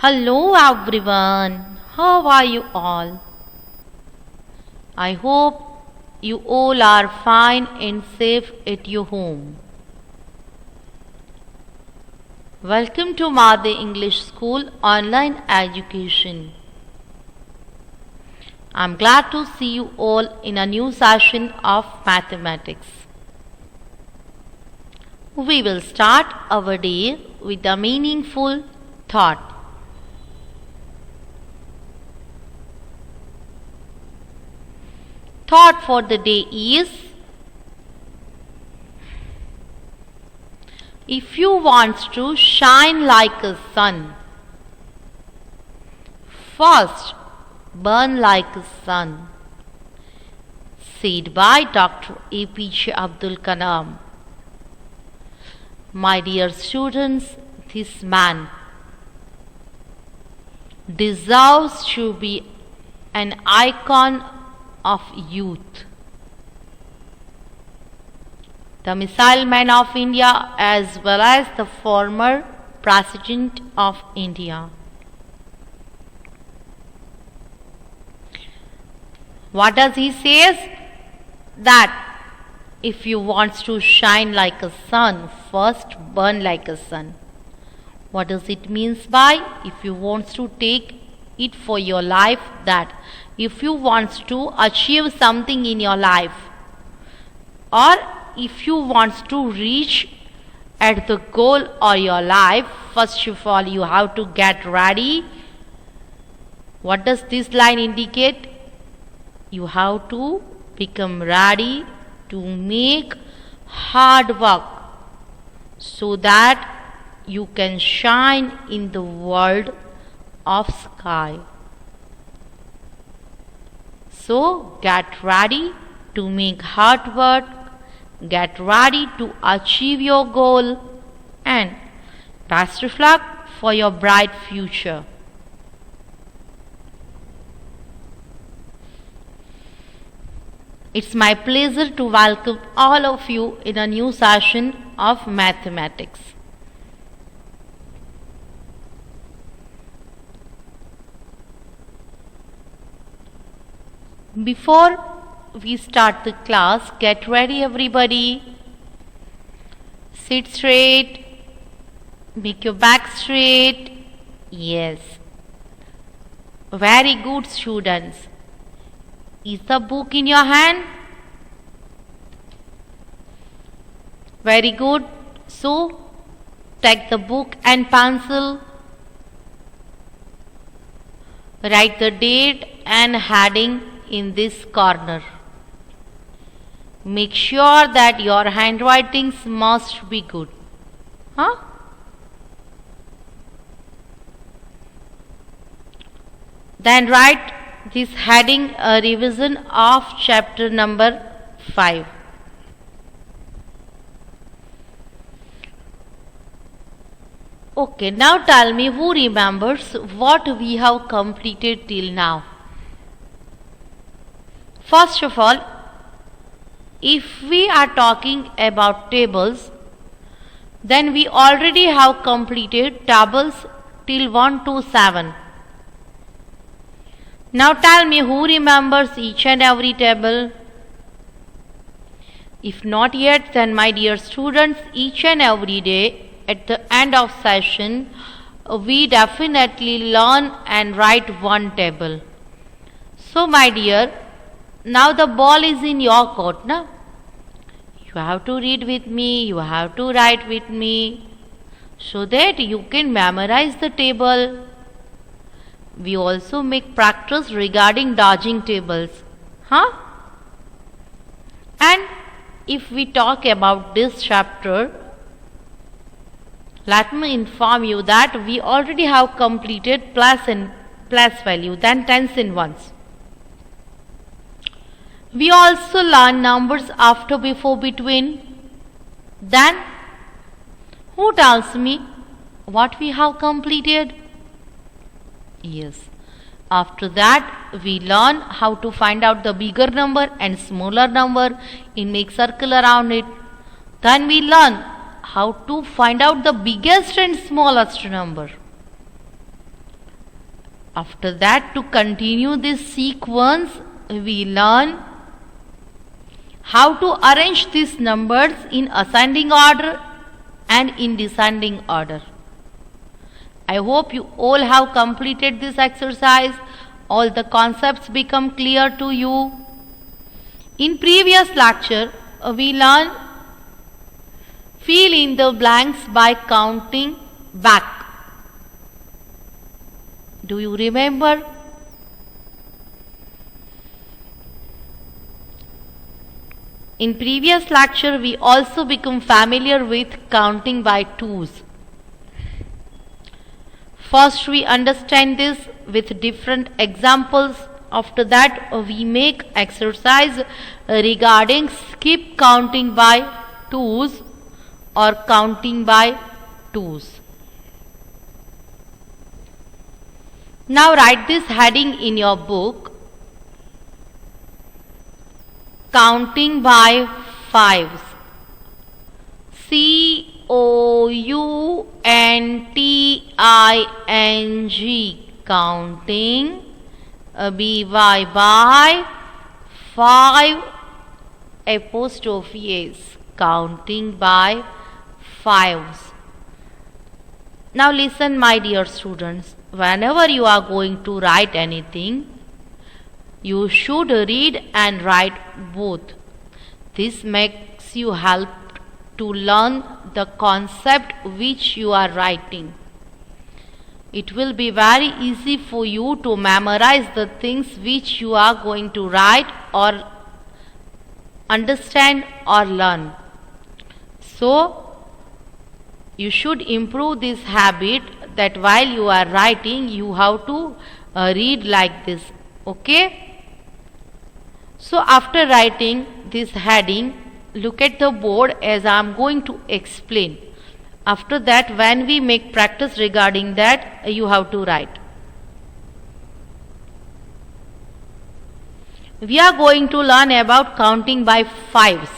Hello everyone, how are you all? I hope you all are fine and safe at your home. Welcome to Madhe English School online education. I'm glad to see you all in a new session of mathematics. We will start our day with a meaningful thought. Thought for the day is: if you want to shine like a sun, first burn like a sun. Said by Dr. APJ Abdul Kalam. My dear students, this man deserves to be an icon of youth, the missile man of India as well as the former President of India. What does he say? That if you want to shine like a sun, first burn like a sun. What does it mean by if you want to take it for your life, that if you want to achieve something in your life, or if you want to reach at the goal of your life, first of all you have to get ready. What does this line indicate? You have to become ready to make hard work so that you can shine in the world of sky. So get ready to make hard work, get ready to achieve your goal, and best of luck for your bright future. It's my pleasure to welcome all of you in a new session of mathematics. Before we start the class, get ready everybody. Sit straight. Make your back straight. Yes. Very good, students. Is the book in your hand? Very good. So, take the book and pencil. Write the date and heading in this corner. Make sure that your handwritings must be good. Then write this heading, a revision of chapter number 5. Okay, now tell me who remembers what we have completed till now. First of all, if we are talking about tables, then we already have completed tables till 1 to 7. Now tell me who remembers each and every table. If not yet, then my dear students, each and every day at the end of session, we definitely learn and write one table. So my dear, now the ball is in your court, na? You have to read with me, you have to write with me, so that you can memorize the table. We also make practice regarding dodging tables. And if we talk about this chapter, let me inform you that we already have completed plus and plus value, then tens and ones. We also learn numbers after, before, between. Then, who tells me what we have completed? Yes. After that, we learn how to find out the bigger number and smaller number and make circle around it. Then we learn how to find out the biggest and smallest number. After that, to continue this sequence, we learn how to arrange these numbers in ascending order and in descending order. I hope you all have completed this exercise. All the concepts become clear to you. In previous lecture, we learned fill in the blanks by counting back. Do you remember? In previous lecture, we also become familiar with counting by twos. First, we understand this with different examples. After that, we make exercise regarding skip counting by twos or counting by twos. Now write this heading in your book. Counting by fives. COUNTING. Counting. BY by 5 apostrophe S. Counting by fives. Now listen, my dear students. Whenever you are going to write anything, you should read and write both. This makes you help to learn the concept which you are writing. It will be very easy for you to memorize the things which you are going to write or understand or learn. So, you should improve this habit that while you are writing, you have to read like this. Okay? So, after writing this heading, look at the board as I am going to explain. After that, when we make practice regarding that, you have to write. We are going to learn about counting by fives.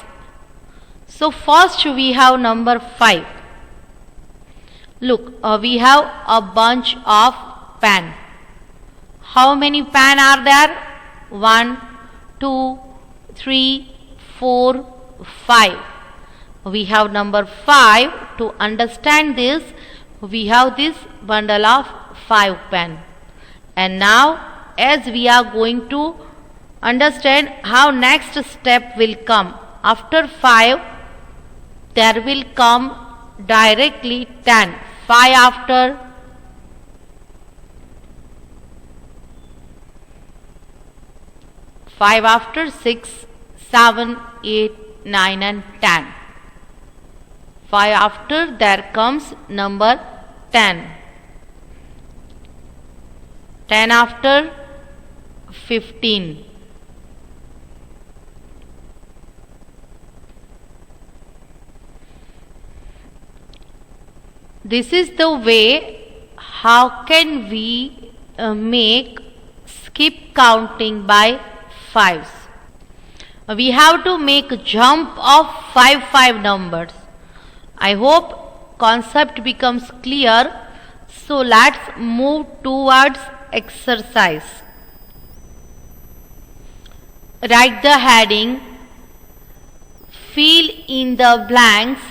So first we have number 5. Look, we have a bunch of pen. How many pen are there? 1, 2, 3, 4, 5. We have number 5. To understand this, we have this bundle of 5 pen. And now, as we are going to understand how next step will come. After 5, there will come directly 10. 5 after 5 after 6, 7, 8, 9 and 10. 5 after there comes number 10. 10 after 15. This is the way how can we make skip counting by fives. We have to make a jump of 5 numbers. I hope concept becomes clear. So let's move towards exercise. Write the heading, fill in the blanks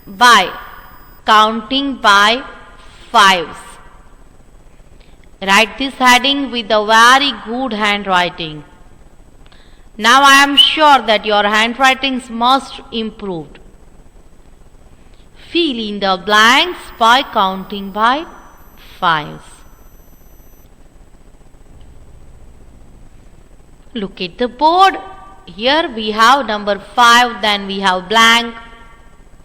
by counting by fives. Write this heading with a very good handwriting. Now I am sure that your handwriting is much improved. Fill in the blanks by counting by fives. Look at the board. Here we have number 5, then we have blank,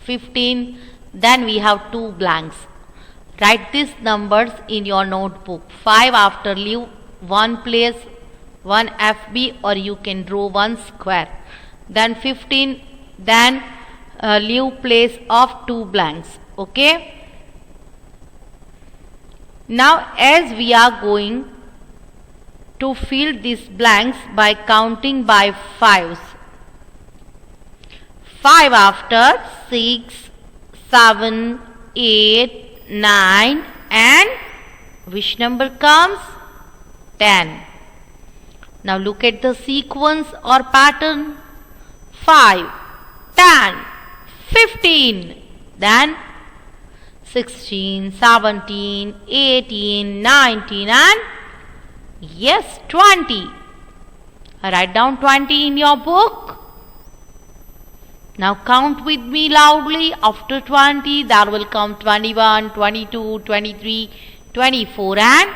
15, then we have 2 blanks. Write these numbers in your notebook. 5 after leave 1 place, 1 FB, or you can draw 1 square. Then 15, then leave place of 2 blanks. Okay. Now as we are going to fill these blanks by counting by fives. 5 after 6, 7, 8, 9 and which number comes? 10. Now look at the sequence or pattern. 5, 10, 15. Then 16, 17, 18, 19 and yes, 20. Write down 20 in your book. Now count with me loudly. After 20, there will come 21, 22, 23, 24 and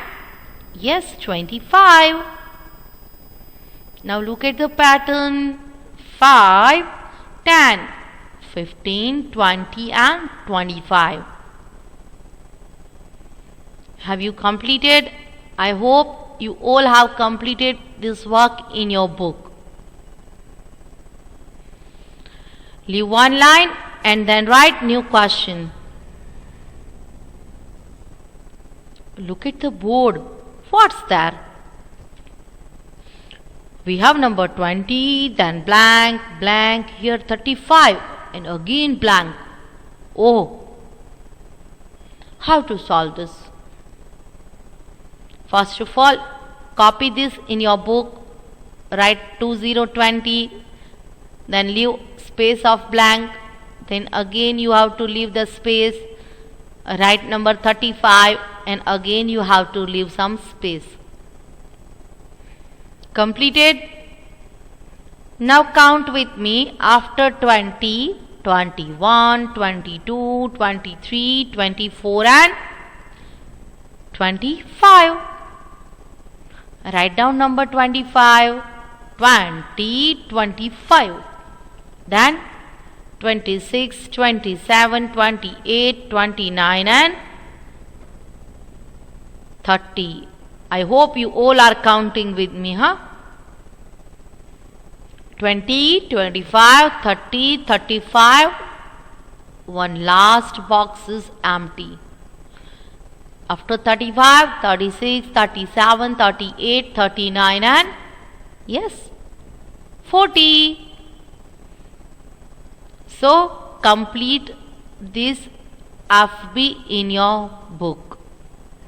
yes, 25. Now look at the pattern. 5, 10, 15, 20 and 25. Have you completed? I hope you all have completed this work in your book. Leave one line and then write new question. Look at the board. What's there? We have number 20, then blank, blank, here 35 and again blank. Oh, how to solve this? First of all, copy this in your book, write 2020, then leave space of blank, then again you have to leave the space, write number 35 and again you have to leave some space. Completed? Now count with me after 20, 21, 22, 23, 24 and 25. Write down number 25, 20, 25. Then 26, 27, 28, 29 and 30. I hope you all are counting with me, huh? 20, 25, 30, 35. One last box is empty. After 35, 36, 37, 38, 39 and yes, 40. So complete this FB in your book.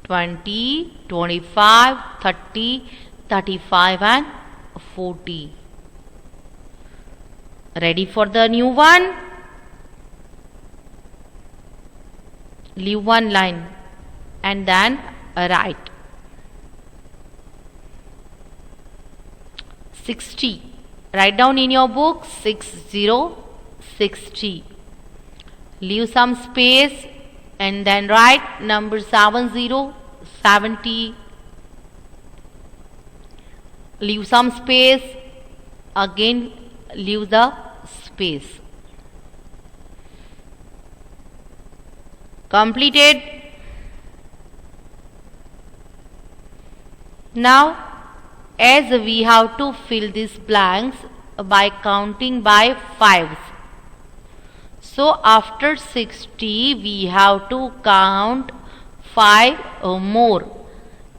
20, 25, 30, 35 and 40. Ready for the new one? Leave one line and then write 60. Write down in your book 60, 60. Leave some space and then write number 70, 70. Leave some space, again leave the space. Completed? Now, as we have to fill these blanks by counting by fives. So, after 60, we have to count 5 or more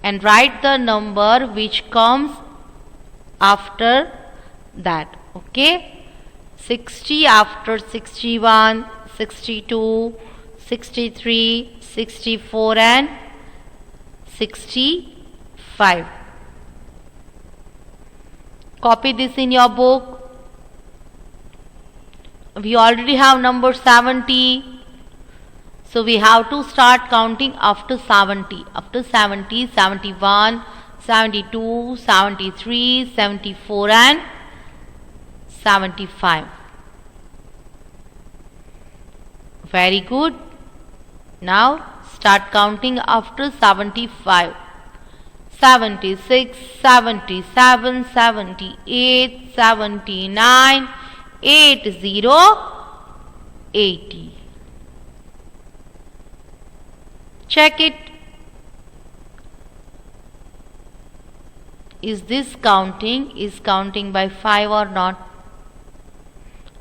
and write the number which comes after that. Okay? 60 after 61, 62, 63, 64 and 65. Copy this in your book. We already have number 70. So we have to start counting after 70. After 70, 71, 72, 73, 74 and 75. Very good. Now start counting after 75. 76, 77, 78, 79, 80, 80. Check it. Is this counting? Is counting by 5 or not?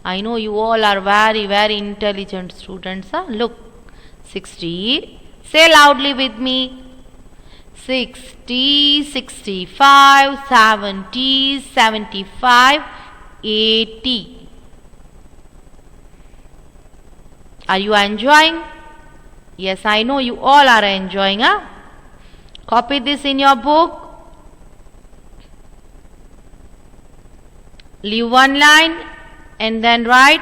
I know you all are very, very intelligent students. Huh? Look, 60. Say loudly with me. 60, 65, 70, 75, 80. Are you enjoying? Yes, I know you all are enjoying. Huh? Copy this in your book. Leave one line and then write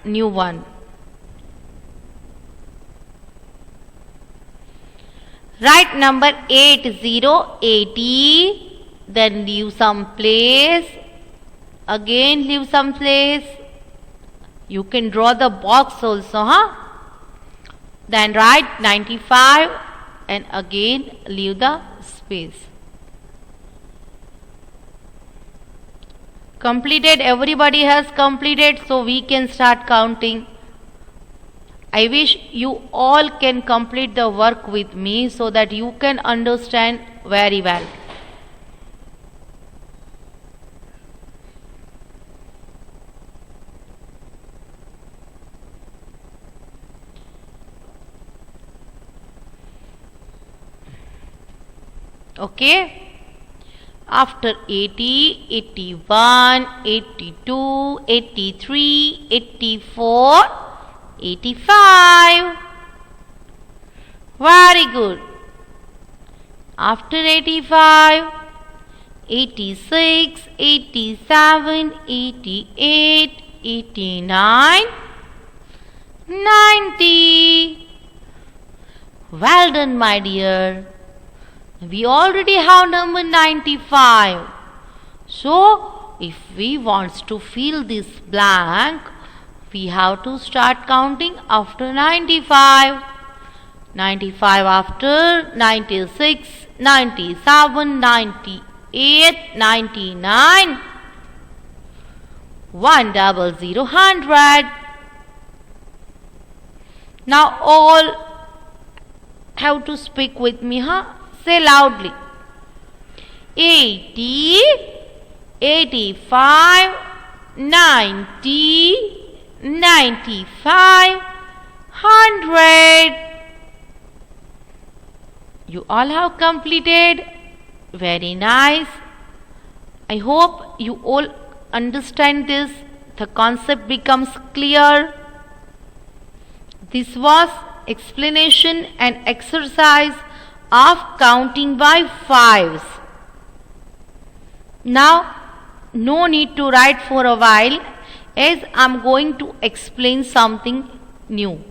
new one. Write number 8080, then leave some place, again leave some place. You can draw the box also, Then write 95 and again leave the space. Completed, everybody has completed, so we can start counting. I wish you all can complete the work with me so that you can understand very well. Okay? After 80, 81, 82, 83, 84, 85. Very good. After 85, 86, 87, 88, 89, 90. Well done, my dear. We already have number 95. So, if we want to fill this blank, we have to start counting after 95. 95 after 96, 97, 98, 99, 100, 100. Now all have to speak with me, Say loudly. 80, 85, 90, 95, 100. You all have completed. Very nice. I hope you all understand this. The concept becomes clear. This was explanation and exercise of counting by fives. Now, no need to write for a while, as I am going to explain something new.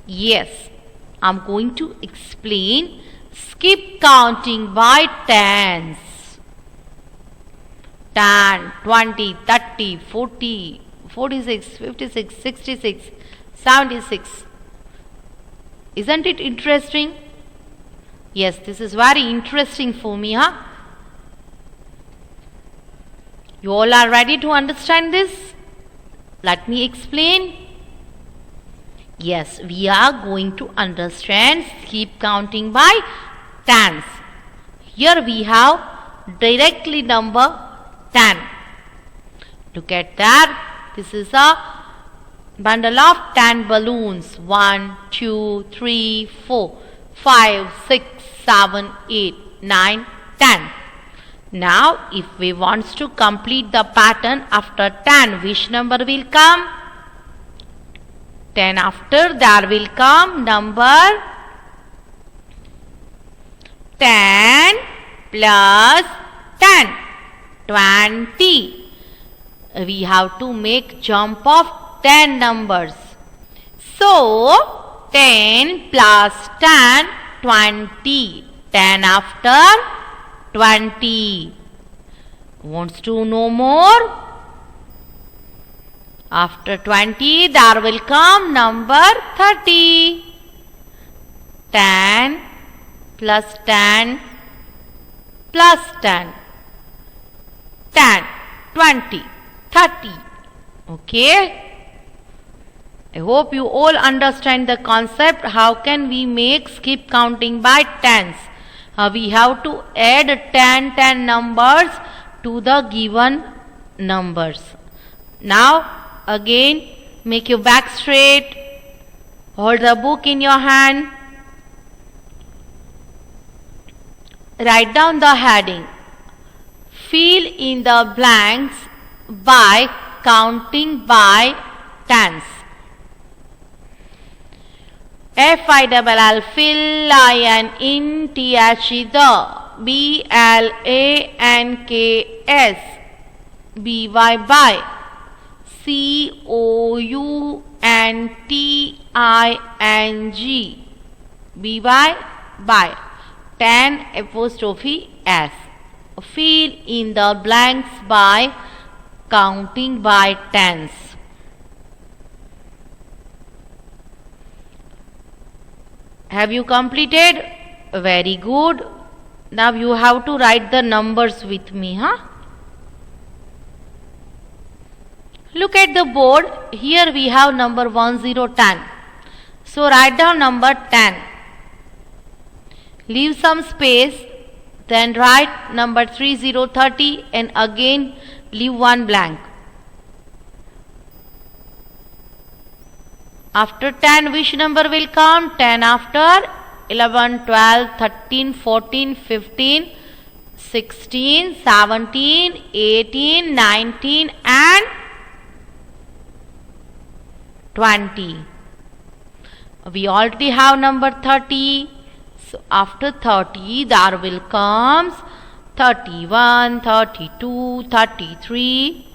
Yes, I am going to explain skip counting by tens. 10, 20, 30, 40, 46, 56, 66, 76. Isn't it interesting? Yes, this is very interesting for me, You all are ready to understand this? Let me explain. Yes, we are going to understand skip counting by tens. Here we have directly number 10. Look at that. This is a bundle of 10 balloons. 1, 2, 3, 4, 5, 6, 7, 8, 9, 10. Now, if we want to complete the pattern after 10, which number will come? 10 after there will come number 10 plus 10, 20. We have to make jump of 10 numbers. So, 10 plus 10, 20. 10 after 20. Wants to know more? After 20, there will come number 30. 10 plus 10 plus 10. 10, 20, 30. Okay? I hope you all understand the concept. How can we make skip counting by tens? We have to add 10 numbers to the given numbers. Now again, make your back straight. Hold the book in your hand. Write down the heading. Fill in the blanks by counting by tens. Fill, IN, TH, the BLANKS, BY by, COUNTING, BY by, 10 apostrophe S. Fill in the blanks by counting by tens. Have you completed? Very good. Now you have to write the numbers with me, huh? Look at the board. Here we have number 1010. So write down number 10. Leave some space. Then write number 3030 and again leave one blank. After 10, which number will come? 10 after 11, 12, 13, 14, 15, 16, 17, 18, 19 and 20. We already have number 30. So after 30, there will come 31, 32, 33,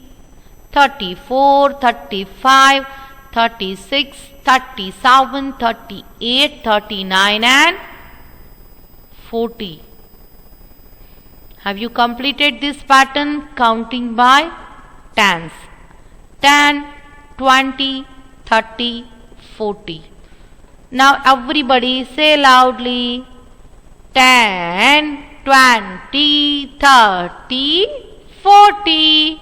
34, 35, 36, 37, 38, 39 and 40. Have you completed this pattern counting by tens? 10, 20, 30, 40. Now everybody say loudly 10, 20, 30, 40.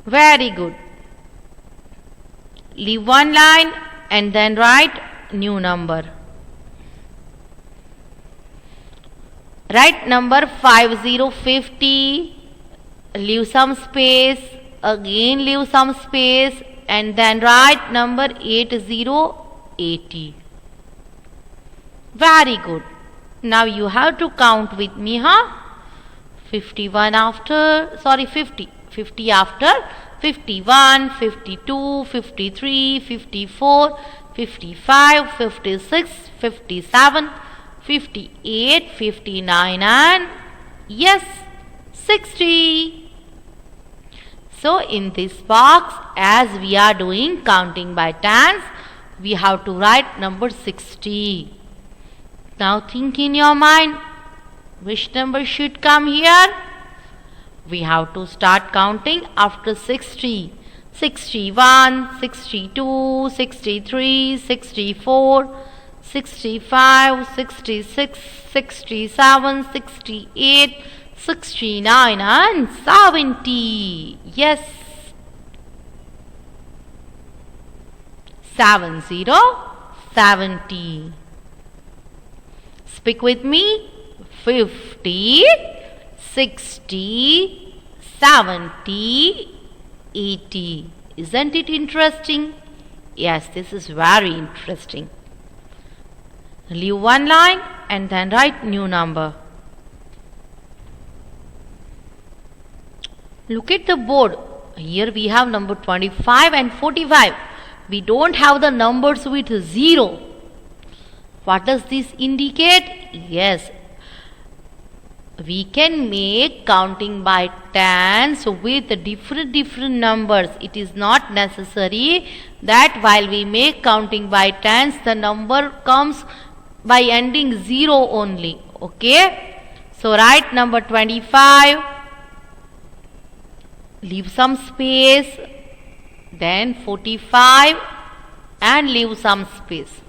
Very good. Leave one line and then write new number. Write number 5050, leave some space, again leave some space and then write number 8080. Very good. Now you have to count with me, huh? 50 after 51, 52, 53, 54, 55, 56, 57, 58, 59 and yes, 60. So in this box, as we are doing counting by tens, we have to write number 60. Now think in your mind, which number should come here? We have to start counting after 60. 61, 62, 63, 64, 65, 66, 67, 68, 69 and 70. Yes. 70, 70. Speak with me. 50, 60, 70, 80. Isn't it interesting? Yes, this is very interesting. Leave one line and then write new number. Look at the board. Here we have number 25 and 45. We don't have the numbers with 0. What does this indicate? Yes, we can make counting by tens with different numbers. It is not necessary that while we make counting by tens, the number comes by ending 0 only. Okay? So write number 25. Leave some space. Then 45 and leave some space.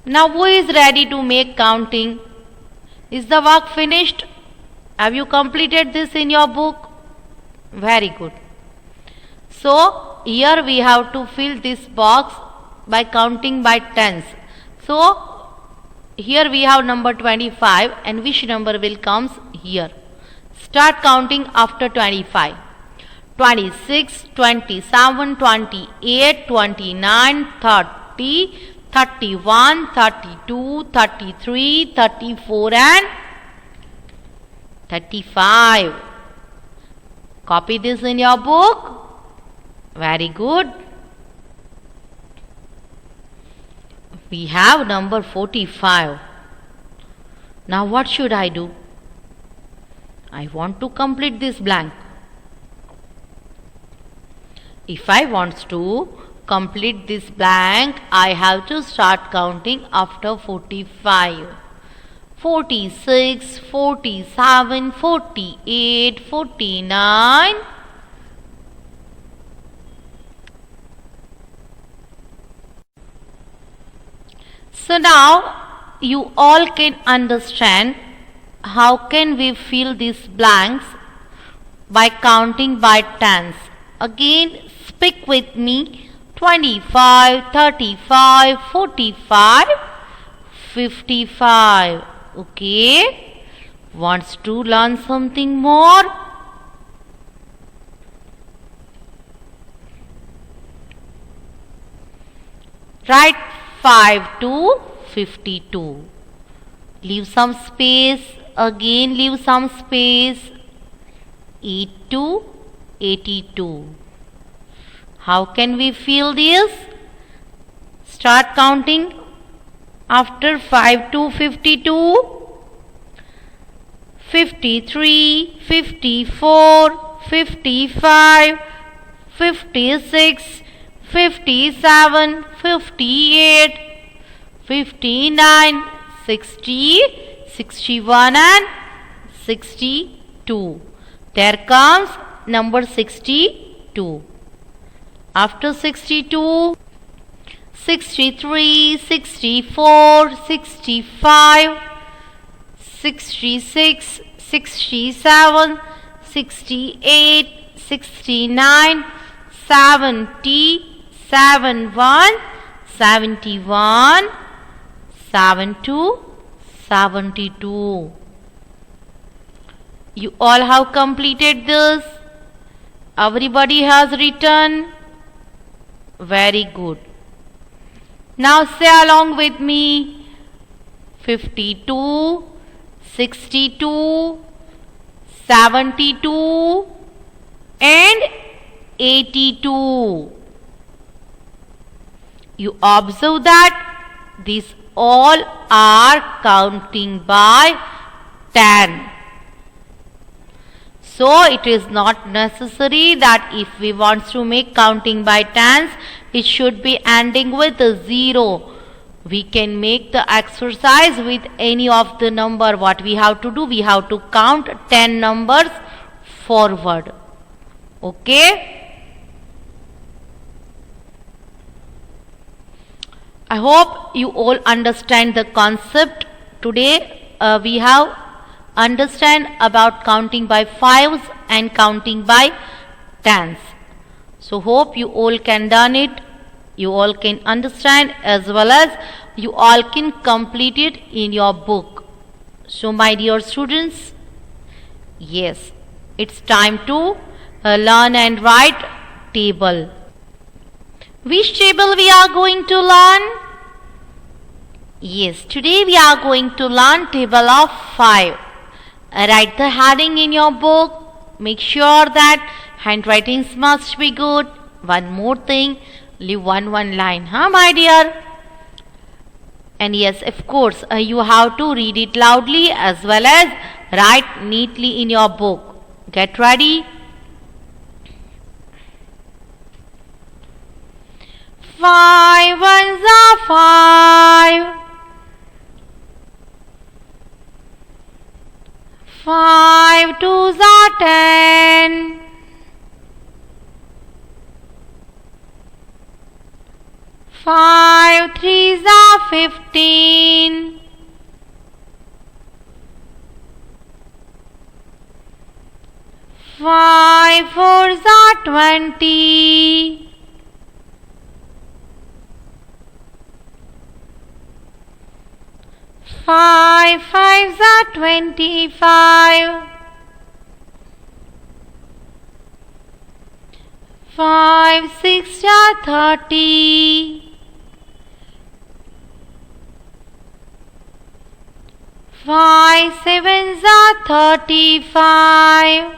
Now who is ready to make counting? Is the work finished? Have you completed this in your book? Very good. So here we have to fill this box by counting by tens. So here we have number 25 and which number will comes here? Start counting after 25. 26, 27, 28, 29, 30, 31, 32, 33, 34 and 35. Copy this in your book. Very good. We have number 45. Now what should I do? I want to complete this blank. If I want to complete this blank, I have to start counting after 45. 46, 47, 48, 49. So now you all can understand how can we fill these blanks by counting by tens. Again, speak with me. 25, 35, 45, 55. Okay. Wants to learn something more? Write 5 to 52. Leave some space. Again leave some space. 8 to 82. How can we fill this? Start counting after 5 to 52. 53, 54, 55, 56, 57, 58, 59, 60, 61 and 62. There comes number 62. After 62, 63, 64, 65, 66, 67, 68, 69, 70, 71, 71, 72, 72. You all have completed this. Everybody has written. Very good. Now say along with me. 52, 62, 72 and 82. You observe that these all are counting by 10. So it is not necessary that if we want to make counting by tens, it should be ending with a 0. We can make the exercise with any of the number. What we have to do? We have to count 10 numbers forward. Okay? I hope you all understand the concept. Today we have understand about counting by fives and counting by tens. So hope you all can done it. You all can understand as well as you all can complete it in your book. So my dear students, yes, it's time to learn and write table. Which table we are going to learn? Yes, today we are going to learn table of 5. Write the heading in your book. Make sure that handwritings must be good. One more thing, leave one line, my dear? And yes, of course, you have to read it loudly as well as write neatly in your book. Get ready. 5 ones are 5. 5 twos are 10. 5 threes are 15. 5 fours are 20. 5 fives are 25. 5 sixes are 30. 5 sevens are 35.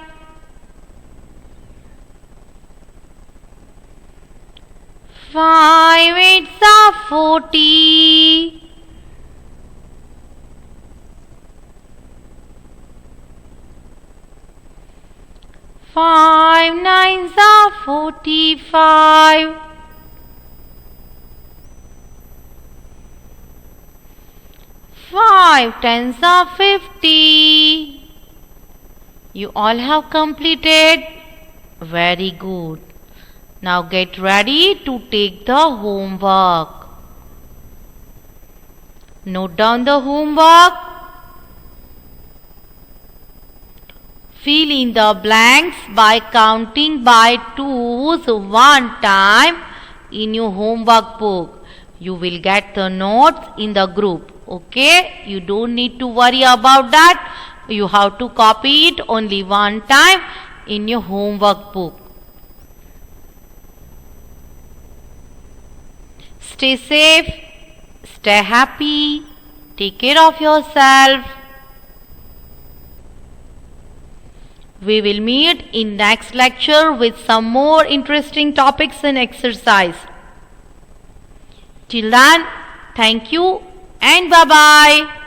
5 eights are 40. 5 nines are 45. 5 tens are 50. You all have completed. Very good. Now get ready to take the homework. Note down the homework. Fill in the blanks by counting by twos one time in your homework book. You will get the notes in the group. Okay? You don't need to worry about that. You have to copy it only one time in your homework book. Stay safe. Stay happy. Take care of yourself. We will meet in next lecture with some more interesting topics and exercise. Till then, thank you and bye-bye.